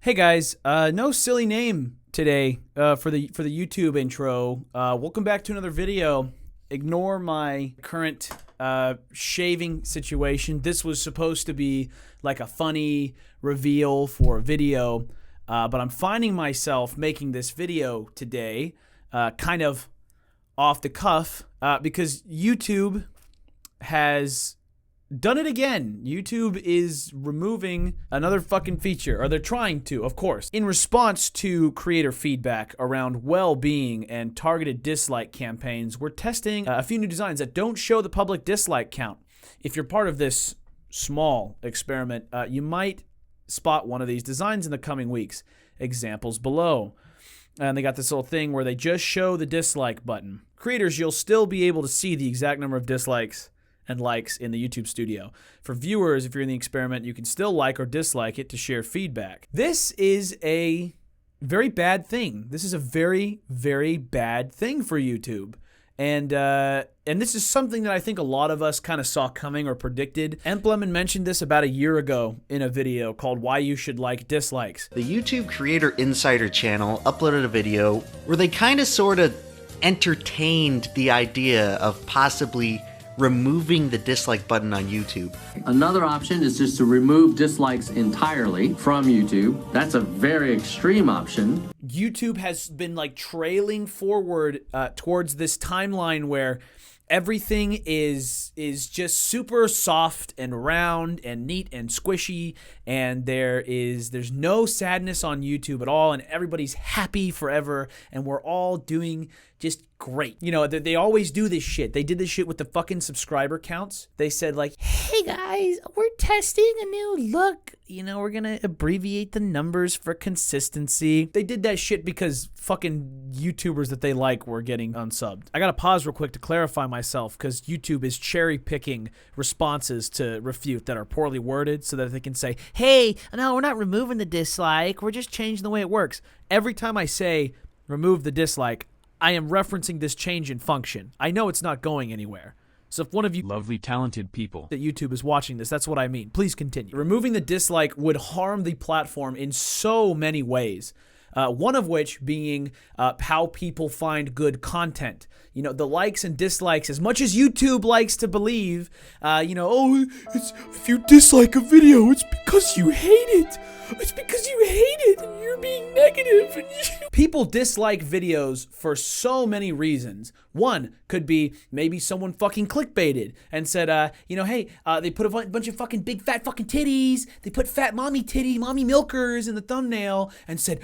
Hey guys, no silly name today for the YouTube intro. Welcome back to another video. Ignore my current shaving situation. This was supposed to be like a funny reveal for a video, but I'm finding myself making this video today kind of off the cuff because YouTube has done it again. YouTube is removing another fucking feature, or they're trying to, of course. In response to creator feedback around well-being and targeted dislike campaigns, we're testing a few new designs that don't show the public dislike count. If you're part of this small experiment, you might spot one of these designs in the coming weeks. Examples below. And they got this little thing where they just show the dislike button. Creators, you'll still be able to see the exact number of dislikes and likes in the YouTube studio. For viewers, if you're in the experiment, you can still like or dislike it to share feedback. This is a very bad thing. This is a very, very bad thing for YouTube. And this is something that I think a lot of us kind of saw coming or predicted. Emplemon mentioned this about a year ago in a video called Why You Should Like Dislikes. The YouTube Creator Insider channel uploaded a video where they kind of sort of entertained the idea of possibly removing the dislike button on YouTube. Another option is just to remove dislikes entirely from YouTube. That's a very extreme option. YouTube has been like trailing forward towards this timeline where everything is just super soft and round and neat and squishy, and there's no sadness on YouTube at all, and everybody's happy forever, and we're all doing just great. You know, they always do this shit. They did this shit with the fucking subscriber counts. They said like, hey guys, we're testing a new look. You know, we're gonna abbreviate the numbers for consistency. They did that shit because fucking YouTubers that they like were getting unsubbed. I gotta pause real quick to clarify myself because YouTube is cherry picking responses to refute that are poorly worded so that they can say, hey, no, we're not removing the dislike. We're just changing the way it works. Every time I say remove the dislike, I am referencing this change in function. I know it's not going anywhere. So if one of you lovely, talented people that YouTube is watching this, that's what I mean. Please continue. Removing the dislike would harm the platform in so many ways. One of which being how people find good content. You know, the likes and dislikes, as much as YouTube likes to believe, if you dislike a video, it's because you hate it. It's because you hate it and you're being negative. People dislike videos for so many reasons. One could be maybe someone fucking clickbaited and said, hey, they put a bunch of fucking big fat fucking titties. They put fat mommy milkers in the thumbnail and said,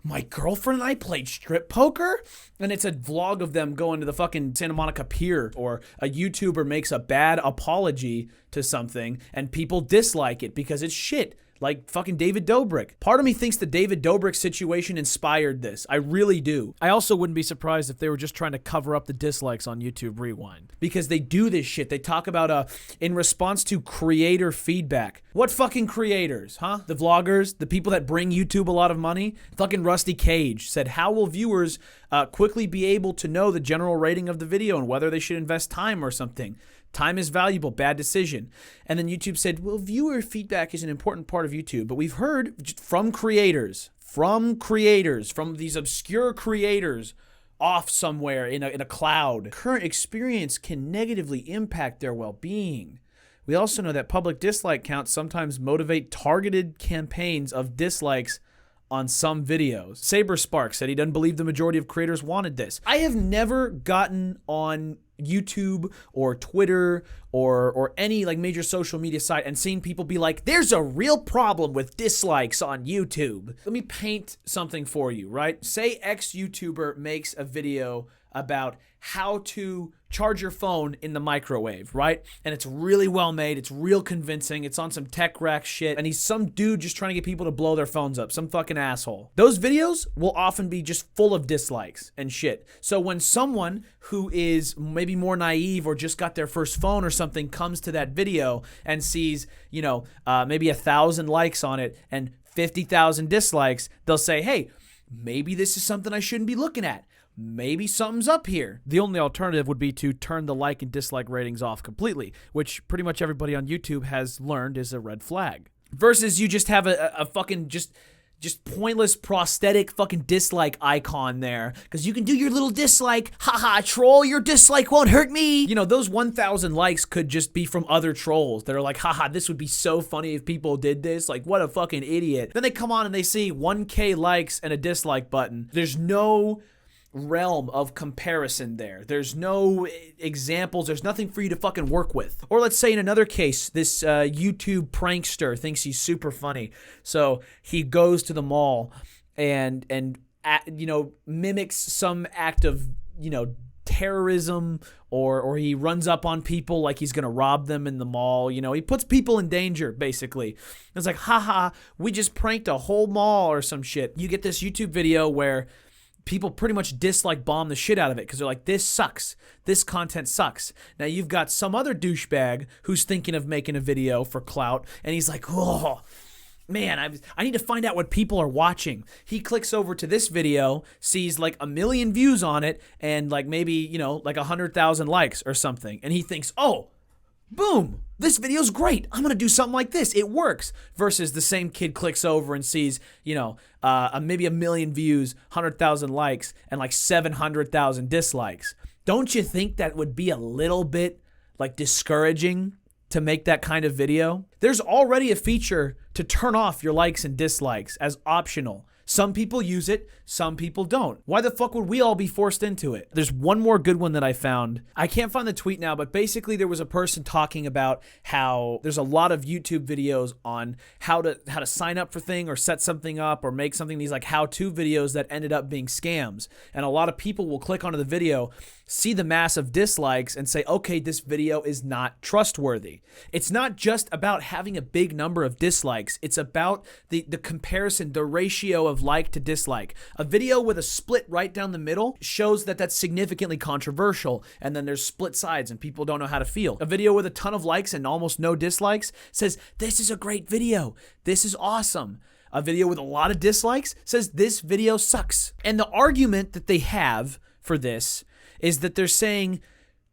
my girlfriend and I played strip poker. And it's a vlog of them going to the fucking Santa Monica Pier, or a YouTuber makes a bad apology to something and people dislike it because it's shit. Like fucking David Dobrik. Part of me thinks the David Dobrik situation inspired this. I really do. I also wouldn't be surprised if they were just trying to cover up the dislikes on YouTube Rewind. Because they do this shit. They talk about in response to creator feedback. What fucking creators, huh? The vloggers? The people that bring YouTube a lot of money? Fucking Rusty Cage said, how will viewers quickly be able to know the general rating of the video and whether they should invest time or something? Time is valuable, bad decision. And then YouTube said, well, viewer feedback is an important part of YouTube, but we've heard from creators, from these obscure creators off somewhere in a cloud. Current experience can negatively impact their well-being. We also know that public dislike counts sometimes motivate targeted campaigns of dislikes on some videos. Saber Spark said he doesn't believe the majority of creators wanted this. I have never gotten on YouTube or Twitter or any like major social media site and seen people be like, there's a real problem with dislikes on YouTube. Let me paint something for you, right? Say X YouTuber makes a video about how to charge your phone in the microwave, right? And it's really well made, it's real convincing, it's on some tech rack shit, and he's some dude just trying to get people to blow their phones up, some fucking asshole. Those videos will often be just full of dislikes and shit. So when someone who is maybe more naive or just got their first phone or something comes to that video and sees, maybe 1,000 likes on it and 50,000 dislikes, they'll say, hey, maybe this is something I shouldn't be looking at. Maybe something's up here. The only alternative would be to turn the like and dislike ratings off completely, which pretty much everybody on YouTube has learned is a red flag. Versus you just have a fucking just just pointless prosthetic fucking dislike icon there, because you can do your little dislike. Haha, troll, your dislike won't hurt me. You know, those 1,000 likes could just be from other trolls that are like, haha, this would be so funny if people did this. Like, what a fucking idiot. Then they come on and they see 1K likes and a dislike button. There's no realm of comparison there. There's no examples. There's nothing for you to fucking work with. Or let's say in another case, this YouTube prankster thinks he's super funny. So he goes to the mall and you know, mimics some act of, you know, terrorism, or he runs up on people like he's gonna rob them in the mall. You know, he puts people in danger, basically. It's like, haha, we just pranked a whole mall or some shit. You get this YouTube video where people pretty much dislike bomb the shit out of it because they're like, this sucks. This content sucks. Now you've got some other douchebag who's thinking of making a video for clout, and he's like, oh, man, I need to find out what people are watching. He clicks over to this video, sees like 1 million views on it, and like maybe, you know, like 100,000 likes or something. And he thinks, oh, boom, this video's great. I'm going to do something like this. It works. Versus the same kid clicks over and sees, you know, maybe 1 million views, 100,000 likes, and like 700,000 dislikes. Don't you think that would be a little bit like discouraging to make that kind of video? There's already a feature to turn off your likes and dislikes as optional. Some people use it, some people don't. Why the fuck would we all be forced into it? There's one more good one that I found. I can't find the tweet now, but basically there was a person talking about how there's a lot of YouTube videos on how to sign up for thing or set something up or make something, these like how-to videos that ended up being scams. And a lot of people will click onto the video, see the mass of dislikes, and say, okay, this video is not trustworthy. It's not just about having a big number of dislikes. It's about the comparison, the ratio of like to dislike. A video with a split right down the middle shows that that's significantly controversial, and then there's split sides and people don't know how to feel. A video with a ton of likes and almost no dislikes says, this is a great video. This is awesome. A video with a lot of dislikes says, this video sucks. And the argument that they have for this is that they're saying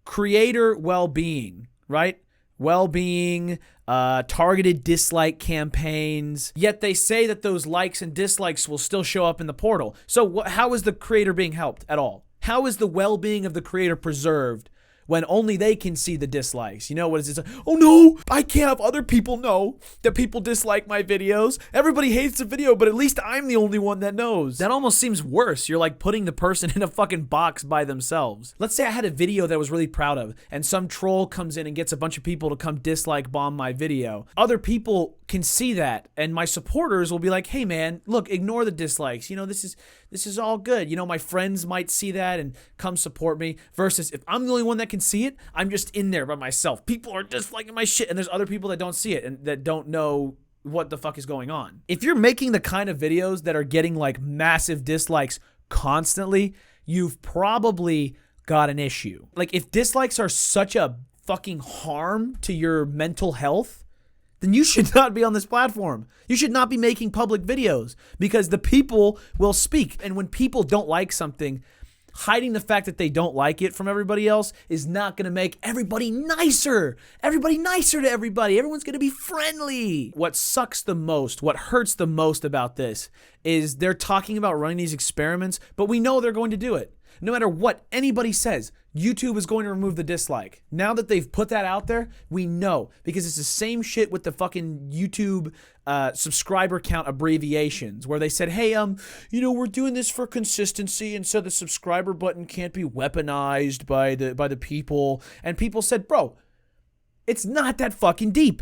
creator well-being, right? Well-being, targeted dislike campaigns, yet they say that those likes and dislikes will still show up in the portal. So how is the creator being helped at all? How is the well-being of the creator preserved when only they can see the dislikes? You know, what is it? Oh no, I can't have other people know that people dislike my videos. Everybody hates the video, but at least I'm the only one that knows. That almost seems worse. You're like putting the person in a fucking box by themselves. Let's say I had a video that I was really proud of, and some troll comes in and gets a bunch of people to come dislike bomb my video. Other people can see that, and my supporters will be like, hey man, look, ignore the dislikes. You know, this is all good. You know, my friends might see that and come support me, versus if I'm the only one that can see it, I'm just in there by myself. People are disliking my shit, and there's other people that don't see it and that don't know what the fuck is going on. If you're making the kind of videos that are getting like massive dislikes constantly, you've probably got an issue. Like, if dislikes are such a fucking harm to your mental health, then you should not be on this platform. You should not be making public videos, because the people will speak. And when people don't like something, hiding the fact that they don't like it from everybody else is not going to make everybody nicer. Everybody nicer to everybody. Everyone's going to be friendly. What sucks the most, what hurts the most about this is they're talking about running these experiments, but we know they're going to do it. No matter what anybody says, YouTube is going to remove the dislike. Now that they've put that out there, we know, because it's the same shit with the fucking YouTube subscriber count abbreviations, where they said, hey, you know, we're doing this for consistency, and so the subscriber button can't be weaponized by the people. And people said, bro, it's not that fucking deep.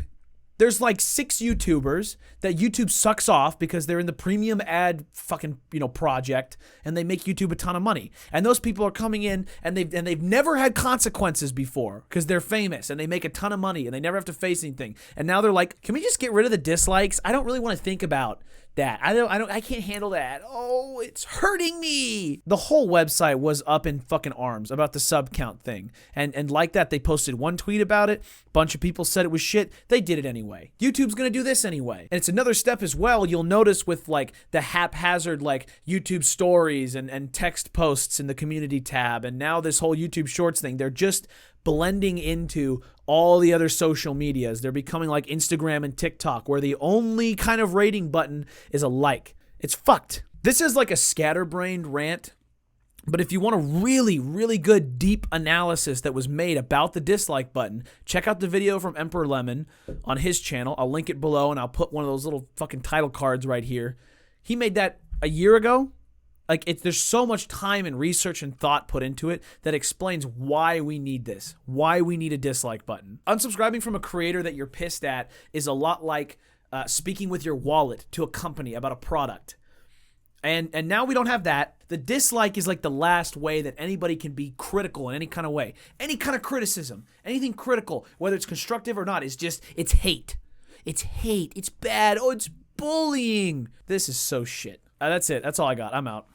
There's like 6 YouTubers that YouTube sucks off because they're in the premium ad fucking, you know, project, and they make YouTube a ton of money. And those people are coming in and they've never had consequences before because they're famous and they make a ton of money and they never have to face anything. And now they're like, can we just get rid of the dislikes? I don't really want to think about that. I can't handle that. Oh, it's hurting me. The whole website was up in fucking arms about the sub count thing. And like that, they posted one tweet about it. Bunch of people said it was shit. They did it anyway. YouTube's gonna do this anyway. And it's another step as well. You'll notice with like the haphazard like YouTube stories and text posts in the community tab, and now this whole YouTube Shorts thing, they're just blending into all the other social medias. They're becoming like Instagram and TikTok, where the only kind of rating button is a like. It's fucked. This is like a scatterbrained rant, but if you want a really, really good deep analysis that was made about the dislike button, check out the video from Emplemon on his channel. I'll link it below, and I'll put one of those little fucking title cards right here. He made that a year ago. There's so much time and research and thought put into it that explains why we need this, why we need a dislike button. Unsubscribing from a creator that you're pissed at is a lot like speaking with your wallet to a company about a product. And now we don't have that. The dislike is like the last way that anybody can be critical in any kind of way. Any kind of criticism, anything critical, whether it's constructive or not, is just, it's hate. It's hate. It's bad. Oh, it's bullying. This is so shit. That's it. That's all I got. I'm out.